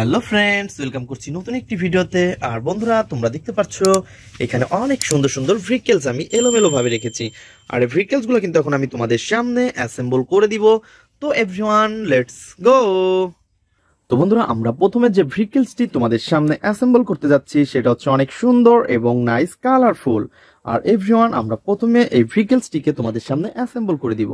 Hello friends, welcome করছি নতুন একটি ভিডিওতে। আর বন্ধুরা, তোমরা দেখতে পাচ্ছ এখানে অনেক সুন্দর সুন্দর ভেহিকলস আমি এলোমেলো ভাবে রেখেছি। আর এই ভেহিকলস গুলো কিন্তু এখন আমি তোমাদের সামনে অ্যাসেম্বল করে দিব। তো এভরিওয়ান, লেটস গো। তো বন্ধুরা, আমরা প্রথমে যে ভেহিকলসটি তোমাদের সামনে অ্যাসেম্বল করতে যাচ্ছি সেটা হচ্ছে অনেক সুন্দর এবং নাইস কালারফুল। আর এভরিওয়ান, আমরা প্রথমে এই ভেহিকলসটিকে তোমাদের সামনে অ্যাসেম্বল করে দিব।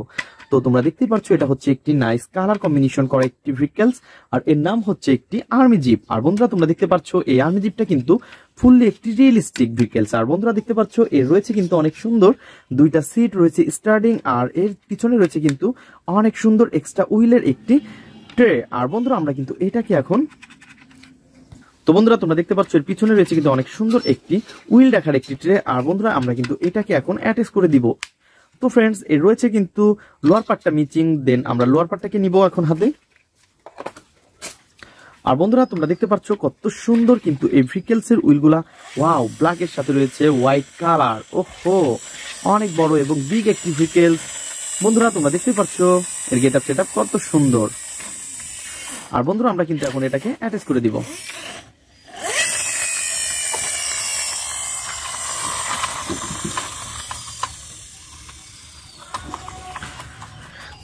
তো তোমরা দেখতেই পাচ্ছ এটা হচ্ছে একটি নাইস কালার কম্বিনেশন করা একটি ভেহিকলস, আর এর নাম হচ্ছে একটি আর্মি জিপ। আর বন্ধুরা, তোমরা দেখতে পাচ্ছ এই আর্মি জিপটা কিন্তু ফুললি একটি রিয়েলিস্টিক ভেহিকলস। আর বন্ধুরা দেখতে পাচ্ছ এর রয়েছে কিন্তু অনেক সুন্দর দুইটা সিট রয়েছে স্টার্টিং, আর এর পিছনে রয়েছে কিন্তু অনেক সুন্দর এক্সট্রা হুইলের একটি ট্রে। আর বন্ধুরা, আমরা কিন্তু এটাকে এখন তো বন্ধুরা তোমরা দেখতে পাচ্ছ এর পিছনে রয়েছে কিন্তু অনেক সুন্দর একটি হুইল রাখার একটি ট্রে। আর বন্ধুরা, আমরা কিন্তু এটাকে এখন অ্যাটাচ করে দিব। তো ফ্রেন্ডস, এর রয়েছে কিন্তু লোয়ার পার্টটা মিচিং, দেন আমরা লোয়ার পার্টটাকে নিব এখন হাতে। আর বন্ধুরা, তোমরা দেখতে পাচ্ছ কত সুন্দর কিন্তু এই ভেহিকলস এর হুইলগুলা। ওয়াও, ব্ল্যাক এর সাথে রয়েছে হোয়াইট কালার। ওহো, অনেক বড় এবং বিগ একটি ভেহিকলস। বন্ধুরা, তোমরা দেখতে পাচ্ছ এর গেটআপ সেটআপ কত সুন্দর। আর বন্ধুরা, আমরা কিন্তু এখন এটাকে অ্যাটাচ করে দিব।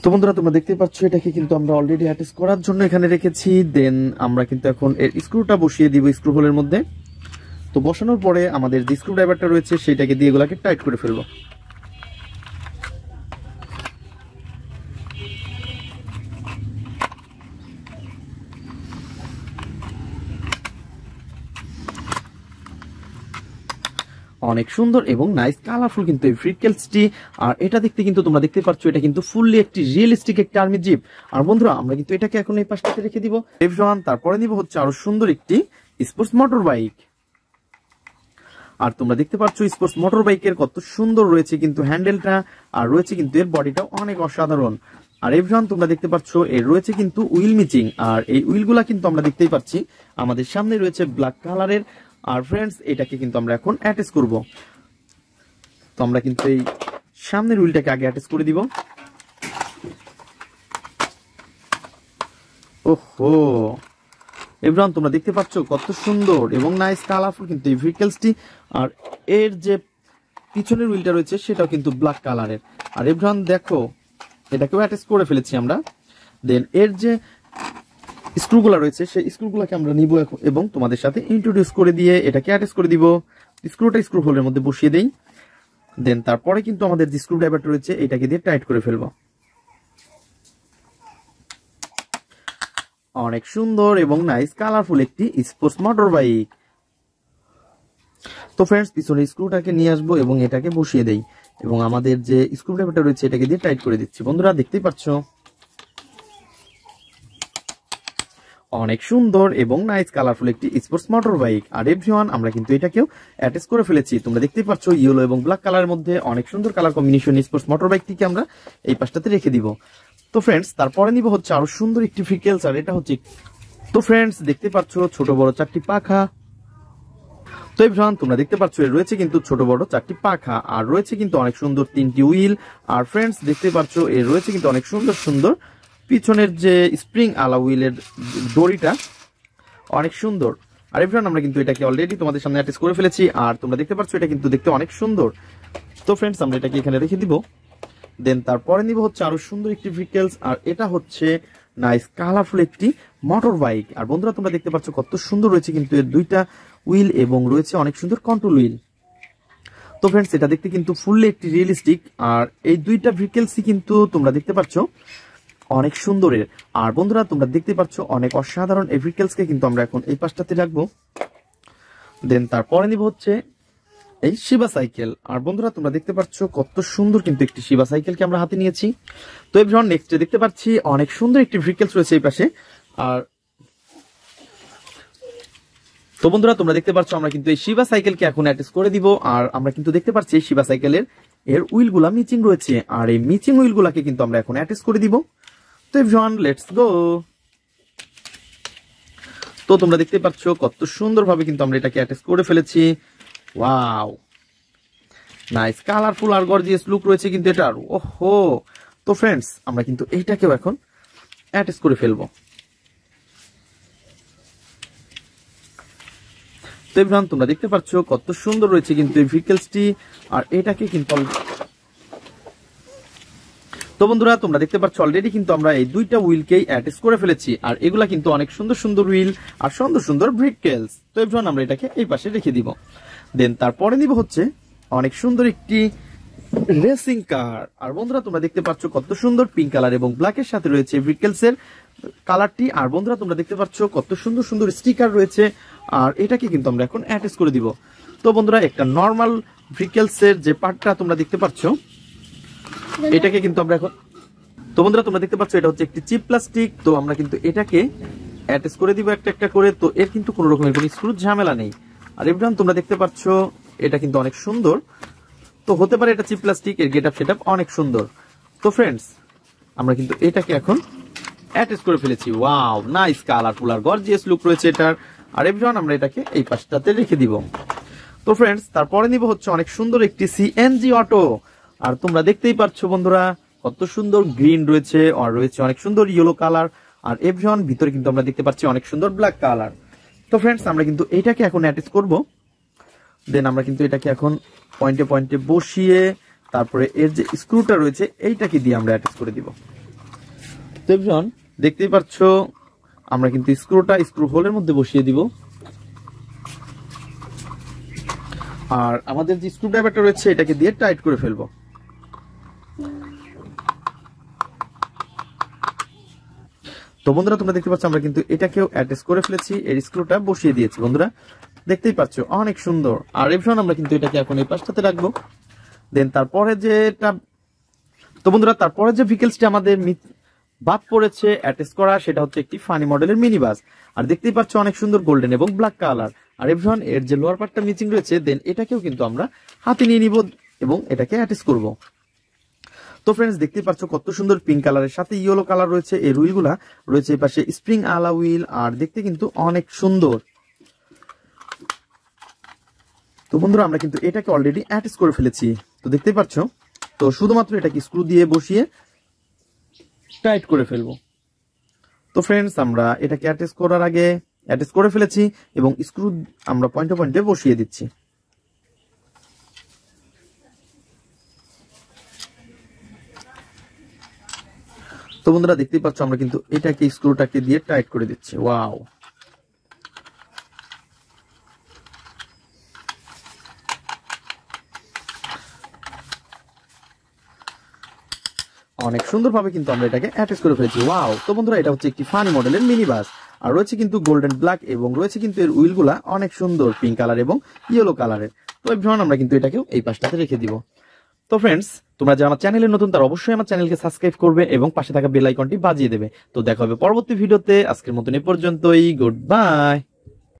তো বন্ধুরা, তোমরা দেখতে পাচ্ছ এটাকে কিন্তু আমরা অলরেডি অ্যাটাচ করার জন্য এখানে রেখেছি। দেন আমরা কিন্তু এখন এর স্ক্রুটা বসিয়ে দিব স্ক্রু হোলের মধ্যে। তো বসানোর পরে আমাদের যে স্ক্রু ড্রাইভারটা রয়েছে সেটাকে দিয়ে এগুলাকে টাইট করে ফেলবো। অনেক সুন্দর এবং নাইস কালারফুল কিন্তু এই ভেহিকলসটি। আর এটা দেখতে কিন্তু তোমরা দেখতে পাচ্ছ এটা কিন্তু ফুললি একটি রিয়েলিস্টিক একটি আর্মি জিপ। আর বন্ধুরা, আমরা কিন্তু এটাকে এখন এই পাশটাতে রেখে দিব। তারপরে নিব হচ্ছে আরো সুন্দর একটি স্পোর্টস মোটর বাইক। আর তোমরা দেখতে পাচ্ছ স্পোর্টস মোটর বাইকের কত সুন্দর রয়েছে কিন্তু হ্যান্ডেলটা, আর রয়েছে কিন্তু এর বডিটা অনেক অসাধারণ। আর এভরিওয়ান, তোমরা দেখতে পাচ্ছ এর রয়েছে কিন্তু হুইল মিচিং, আর এই হুইলগুলা কিন্তু আমরা দেখতেই পাচ্ছি আমাদের সামনে রয়েছে ব্ল্যাক কালারের। আর ফ্রেন্ডস, এটাকে কিন্তু আমরা এখন অ্যাটাচ করব। তো আমরা কিন্তু এই সামনের হুইলটাকে আগে অ্যাটাচ করে দিব। ওহো এভরিওয়ান, তোমরা দেখতে পাচ্ছ কত সুন্দর এবং নাইস কালারফুল কিন্তু এই ভেহিকলসটি। আর এর যে পিছনের হুইলটা রয়েছে সেটাও কিন্তু ব্ল্যাক কালারের। আর এভরিওয়ান দেখো, এটাকেও অ্যাটাচ করে ফেলেছি আমরা। দেন এর যে স্ক্রুগুলা রয়েছে সেই স্ক্রুগুলাকে আমরা নিব এবং তোমাদের সাথে ইন্ট্রোডিউস করে দিয়ে এটাকে অ্যাটাচ করে দিব। স্ক্রুটা স্ক্রু হোলের মধ্যে বসিয়ে দেই। দেন তারপরে কিন্তু আমাদের যে স্ক্রু ড্রাইভারটা রয়েছে এটাকে দিয়ে টাইট করে ফেলবো। অনেক সুন্দর এবং নাইস কালারফুল একটি স্পোর্টস মোটর বাইক। তো ফ্রেন্ডস, পিছনে স্ক্রুটাকে নিয়ে আসবো এবং এটাকে বসিয়ে দেই এবং আমাদের যে স্ক্রু ড্রাইভারটা রয়েছে এটাকে দিয়ে টাইট করে দিচ্ছি। বন্ধুরা, দেখতেই পাচ্ছ অনেক সুন্দর এবং নাইস কালারফুল একটি স্পোর্টস মোটর বাইক। আর এভরিওয়ান, আমরা কিন্তু এটাকেও অ্যাটাচ করে ফেলেছি। তোমরা দেখতেই পাচ্ছ ইয়েলো এবং ব্ল্যাক কালারের মধ্যে অনেক সুন্দর কালার কম্বিনেশন স্পোর্টস মোটর বাইকটিকে আমরা এই পাশটাতে রেখে দিব। তো ফ্রেন্ডস, তারপরে নিব হচ্ছে আরো সুন্দর একটি ভেহিকলস, আর এটা হচ্ছে তো ফ্রেন্ডস দেখতে পাচ্ছ ছোট বড় চারটি পাখা। তো এভরিওয়ান, তোমরা দেখতে পাচ্ছ এর রয়েছে কিন্তু ছোট বড় চারটি পাখা, আর রয়েছে কিন্তু অনেক সুন্দর তিনটি হুইল। আর ফ্রেন্ডস দেখতে পাচ্ছ এর রয়েছে কিন্তু অনেক সুন্দর সুন্দর পিছনের যে স্প্রিং আলা হুইলের দড়িটা অনেক সুন্দর। আর এভরিওয়ান, আমরা কিন্তু এটাকে অলরেডি তোমাদের সামনে অ্যাটাচ করে ফেলেছি। আর তোমরা দেখতে পাচ্ছ এটা কিন্তু দেখতে অনেক সুন্দর। তো ফ্রেন্ডস, আমরা এটাকে এখানে রেখে দিব। দেন তারপরে নিব হচ্ছে আরো সুন্দর একটি ভেহিকলস, আর এটা হচ্ছে নাইস কালারফুল একটি মোটর বাইক। আর বন্ধুরা, তোমরা দেখতে পাচ্ছ কত সুন্দর রয়েছে কিন্তু এর দুইটা হুইল এবং রয়েছে অনেক সুন্দর কন্ট্রোল হুইল। তো ফ্রেন্ডস, এটা দেখতে কিন্তু ফুললি একটি রিয়েলিস্টিক। আর এই দুইটা ভেহিকলসই কিন্তু তোমরা দেখতে পাচ্ছ অনেক সুন্দরের। আর বন্ধুরা, তোমরা দেখতে পাচ্ছ অনেক অসাধারণ এই ভেহিকলসকে কিন্তু আমরা এখন এই পাশটাতে রাখবো। দেন তারপরে নিব হচ্ছে এই শিবা সাইকেল। আর বন্ধুরা, তোমরা দেখতে পাচ্ছ কত সুন্দর কিন্তু একটি শিবা সাইকেলকে আমরা হাতে নিয়েছি। তো এভরিওয়ান, নেক্সট দেখতে পাচ্ছি অনেক সুন্দর একটি ভেহিকলস রয়েছে এই পাশে। আর তো বন্ধুরা, তোমরা দেখতে পাচ্ছ আমরা কিন্তু এই শিবা সাইকেলকে এখন অ্যাটাচ করে দিব। আর আমরা কিন্তু দেখতে পাচ্ছি এই শিবা সাইকেলের এর হুইলগুলা মিচিং রয়েছে, আর এই মিচিং হুইলগুলাকে কিন্তু আমরা এখন অ্যাটাচ করে দিব। তো এভরিওয়ান, লেটস গো। তো তোমরা দেখতে পাচ্ছ কত সুন্দরভাবে কিন্তু আমরা এটাকে অ্যাটাচ করে ফেলেছি। ওয়াও, নাইস কালারফুল আর গর্জিয়াস লুক রয়েছে কিন্তু এটার। ওহো, তো ফ্রেন্ডস, আমরা কিন্তু এইটাকেও এখন অ্যাটাচ করে ফেলবো। তো এভরিওয়ান তোমরা দেখতে পাচ্ছ কত সুন্দর রয়েছে কিন্তু এই ভেহিকলসটি। আর এটাকে কিন্তু তো বন্ধুরা তোমরা দেখতে পাচ্ছ অলরেডি কিন্তু আমরা এই দুইটা হুইলকেই অ্যাটাচ করে ফেলেছি। আর এগুলা কিন্তু অনেক সুন্দর সুন্দর হুইল আর সুন্দর সুন্দর ভেহিকলস। তো এভরিওয়ান আমরা এটাকে এই পাশে রেখে দিব। দেন তারপরে নিব হচ্ছে অনেক সুন্দর একটি রেসিং কার। আর বন্ধুরা তোমরা দেখতে পাচ্ছ কত সুন্দর পিঙ্ক কালার এবং ব্ল্যাকের সাথে রয়েছে ভেহিকলস এর কালারটি। আর বন্ধুরা তোমরা দেখতে পাচ্ছ কত সুন্দর সুন্দর স্টিকার রয়েছে। আর এটাকে কিন্তু আমরা এখন অ্যাটাচ করে দিব। তো বন্ধুরা একটা নর্মাল ভেহিকলস এর যে পার্টটা তোমরা দেখতে পাচ্ছ এটাকে কিন্তু আমরা এখন, তো বন্ধুরা তোমরা দেখতে পাচ্ছ এটা হচ্ছে একটি চিপ প্লাস্টিক। তো আমরা কিন্তু এটাকে অ্যাটাচ করে দিব একটা একটা করে। তো এর কিন্তু কোনো রকমের কোনো স্ক্রু ঝামেলা নেই। আর এভরিওয়ান তোমরা দেখতে পাচ্ছ এটা কিন্তু অনেক সুন্দর। তো হতে পারে এটা চিপ প্লাস্টিক, এর গেটআপ সেটআপ অনেক সুন্দর। তো ফ্রেন্ডস আমরা কিন্তু এটাকে এখন অ্যাটাচ করে ফেলেছি। ওয়াও নাইস কালারফুল আর গর্জিয়াস লুক রয়েছে এটার। আর এভরিওয়ান আমরা এটাকে এই পাশটাতে রেখে দিব। তো ফ্রেন্ডস তারপরে নিব হচ্ছে অনেক সুন্দর একটি সিএনজি অটো। আর তোমরা দেখতেই পাচ্ছ বন্ধুরা কত সুন্দর গ্রিন রয়েছে আর রয়েছে অনেক সুন্দর ইয়েলো কালার। আর এভরিওয়ান ভিতরে কিন্তু আমরা দেখতে পাচ্ছি অনেক সুন্দর ব্ল্যাক কালার। তো ফ্রেন্ডস আমরা কিন্তু এটাকে এখন অ্যাটাচ করব। দেন আমরা কিন্তু এটাকে এখন পয়েন্টে পয়েন্টে বসিয়ে তারপরে এর যে স্ক্রুটা রয়েছে এইটাকে দিয়ে আমরা অ্যাটাচ করে দিব। তো এভরিওয়ান দেখতেই পাচ্ছ আমরা কিন্তু স্ক্রু হোলের মধ্যে বসিয়ে দিব। আর আমাদের যে স্ক্রু ড্রাইভারটা রয়েছে এটাকে দিয়ে টাইট করে ফেলবো। তো বন্ধুরা তোমরা দেখতে পাচ্ছ আমরা কিন্তু এটাকেও অ্যাটাচ করে ফেলেছি, এর স্ক্রুটা বসিয়ে দিয়েছি। বন্ধুরা দেখতেই পাচ্ছ অনেক সুন্দর। আর এভরিওয়ান আমরা কিন্তু এটাকে এখন এই পাশটাতে রাখবো। দেন তারপরে যেটা, তো বন্ধুরা তারপরে যে ভেহিকলসটি আমাদের বাদ পড়েছে অ্যাটাচ করা সেটা হচ্ছে একটি ফানি মডেলের মিনি বাস। আর দেখতেই পাচ্ছ অনেক সুন্দর গোল্ডেন এবং ব্ল্যাক কালার। আর এভরিওয়ান এর যে লোয়ার পার্টটা মিচিং রয়েছে দেন এটাকেও কিন্তু আমরা হাতে নিয়ে নিব এবং এটাকে অ্যাটাচ করব। তো ফ্রেন্ডস দেখতেই পাচ্ছ কত সুন্দর পিঙ্ক কালারের সাথে ইয়েলো কালার রয়েছে। এই হুইলগুলা রয়েছে এই পাশে স্প্রিং আলা হুইল। আর দেখতে কিন্তু অনেক সুন্দর। তো বন্ধুরা আমরা কিন্তু এটাকে অলরেডি অ্যাটাচ করে ফেলেছি। তো দেখতেই পাচ্ছ তো শুধুমাত্র এটাকে স্ক্রু দিয়ে বসিয়ে টাইট করে ফেলবো। তো ফ্রেন্ডস আমরা এটাকে অ্যাটাচ করার আগে অ্যাটাচ করে ফেলেছি এবং স্ক্রু আমরা পয়েন্টে পয়েন্টে বসিয়ে দিচ্ছি। তো বন্ধুরা দেখতেই পাচ্ছ আমরা কিন্তু এটাকে স্ক্রুটাকে দিয়ে টাইট করে দিচ্ছি। ওয়াও অনেক সুন্দরভাবে কিন্তু আমরা এটাকে অ্যাটাচ করে ফেলেছি। ওয়াও। তো বন্ধুরা এটা হচ্ছে একটি ফানি মডেলের মিনি বাস। আর রয়েছে কিন্তু গোল্ডেন ব্ল্যাক এবং রয়েছে কিন্তু এর হুইলগুলা অনেক সুন্দর পিঙ্ক কালার এবং ইয়েলো কালারের। তো এভরিওয়ান আমরা কিন্তু এটাকেও এই পাশটাতে রেখে দিব। তো ফ্রেন্ডস তোমরা যারা আমার চ্যানেলে নতুন তারা অবশ্যই আমার চ্যানেলকে সাবস্ক্রাইব করবে এবং পাশে থাকা বেল আইকনটি বাজিয়ে দেবে। তো দেখা হবে পরবর্তী ভিডিওতে। আজকের মতন এ পর্যন্তই। Good bye.